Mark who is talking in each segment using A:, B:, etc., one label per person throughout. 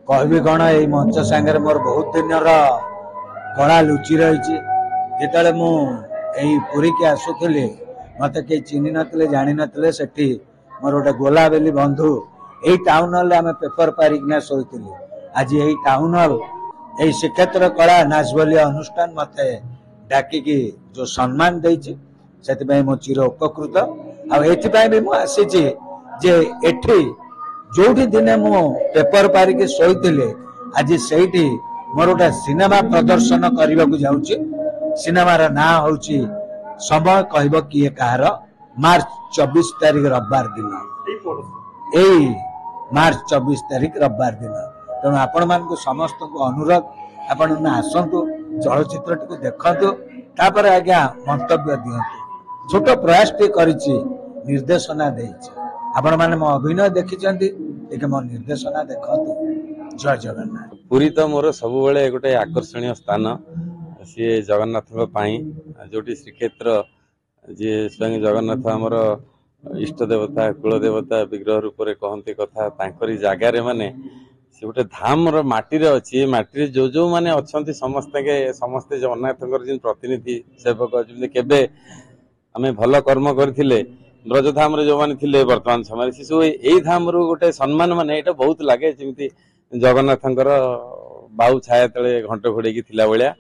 A: कहबी कौन ये मंच सांगे मोर बहुत दिन कला लुचि रही जिते पुरी की आसुली मत कई चिन्ह नथिले जानी नथिले सेठी मोर गोटे गोला बेली बंधु यही टाउन हॉल आम पेपर पारिकिना शोली आज यही टाउन हॉल यही श्रीक्षेत्र कला नाचबली अनुष्ठान मत डाकिकी जो सम्मान देछि से मो चिर उपकृत आती आसी जे एठी जोठी दिने मु पेपर पारिकी शोली आज से मोर गोटे सिनेमा प्रदर्शन करने को जाऊँगी सिनेमार ना हूँ समय कह किए कहार मार्च 24 तारिख रविवार दिन यही मार्च 24 तारिख रविवार दिन तेणु आपण मान समस्त को अनुरोध आपण आसतु चलचित्र टी देखु तापर आज्ञा मंतव्य दिंतु छोट प्रयास टी करिछि निर्देशना देछि आपण माने मो अभिनय देखिचंती एक मो निर्देशना देखतु जय जगन्नाथ
B: पुरी तो मोर सब गोटे आकर्षणीय स्थान सी जगन्नाथ जोटी श्रीक्षेत्र जी स्वयं जगन्नाथ आमर इष्ट देवता कुल देवता विग्रह रूप से कहते कथा जगार माने से गोटे धाम माटी अच्छी माटी जो जो मैंने अच्छा समस्ते जगन्नाथ प्रतिनिधि सेवक केवे आम भल कर्म करते ब्रजधाम जो मैंने थे वर्तमान समय से सब यही धाम रू गोटे सम्मान माने ये बहुत लगे जमी जगन्नाथंकर बाहु छाया तले घंट घोड़े थिला भाया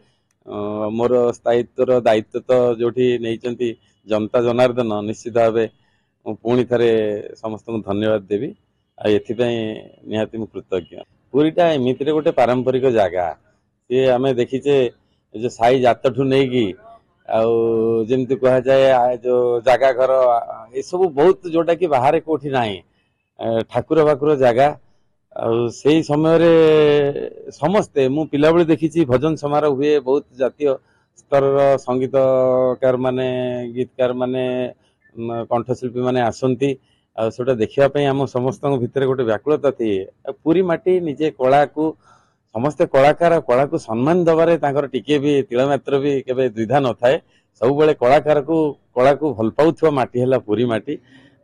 B: मोर स्थायित्वर दायित्व तो जो नहीं जनता जनार्दन निश्चित भाव पुणी थे समस्त को धन्यवाद देवी निहाती मु कृतज्ञ पुरीटा एमती गोटे पारंपरिक जगह सी आम देखीचे जो साई जात ठू नहीं जमी कह जाए जो जगह घर ये सब बहुत जोटा कि बाहर कौटी ना ठाकुर बाकुर जगह से समय समस्ते मु पिला बेले देखी भजन समारोह हुए बहुत जातीय स्तर संगीतकार माने गीतकार माने कंठशिल्पी माने आसंती आटा देखापी आम समस्त भितर गोटे व्याकुलता थी पुरी माटी निजे कला को समस्ते कलाकार कला को सम्मान दबारे टिके भी तिलमात्र भी केबे द्विधा न थाए सब कलाकार को कला को भल पाउथवा माटी है पुरी माटी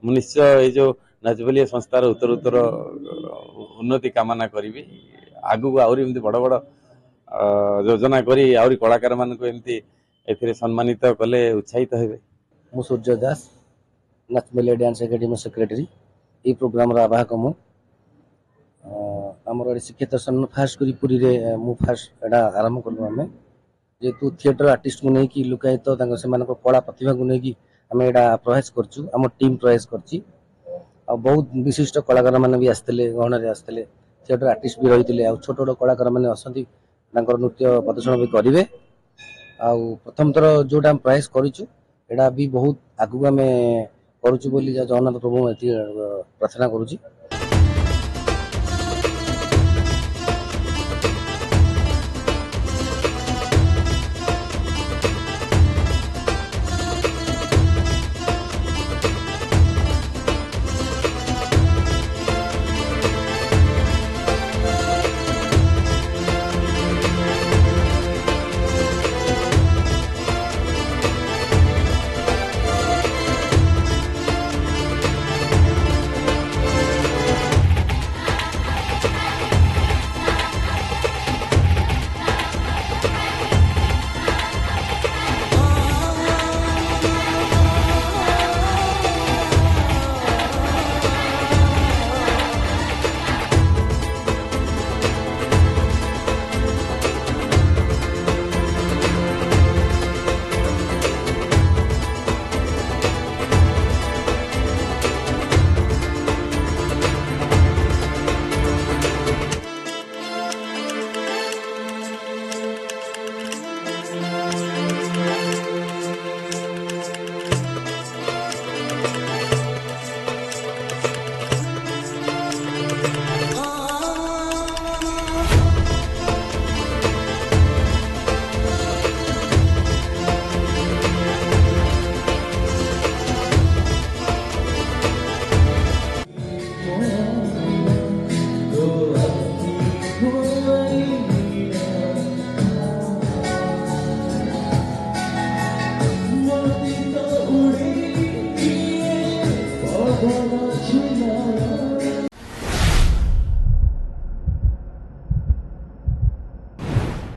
B: मु निश्चय ये जो नाचबलिया संस्थार उत्तर उत्तर उन्नति कामना करी आगु को आहरी बड़ बड़ योजना करी आहरी कलाकार मान एमती सम्मानित कले उत्साहित हेबे।
C: मु सूर्य दास नाचबलिया डांस एकेडमी सेक्रेटरी ये प्रोग्राम आवाहक मु आमर श्रीक्षेत्र सन फास्ट करी पुरी रे मु फास्ट एडा आरंभ करलु आमे जेतु थिएटर आर्टिस्ट को नहीं कि लुकायित से कला प्रतिभा को नहीं कि आम एडा प्रयास करछु आम टीम प्रयास करछि आ बहुत विशिष्ट कलाकार मैंने भी आसते गहन आसते थिएटर आर्टिस्ट भी रही है छोट छोट कलाकार मैंने असंती नृत्य प्रदर्शन भी करेंगे प्रथम थर जोटा प्रयास करूँ एटा भी बहुत आगू आम करुँ जगन्नाथ प्रभु प्रार्थना करुँची।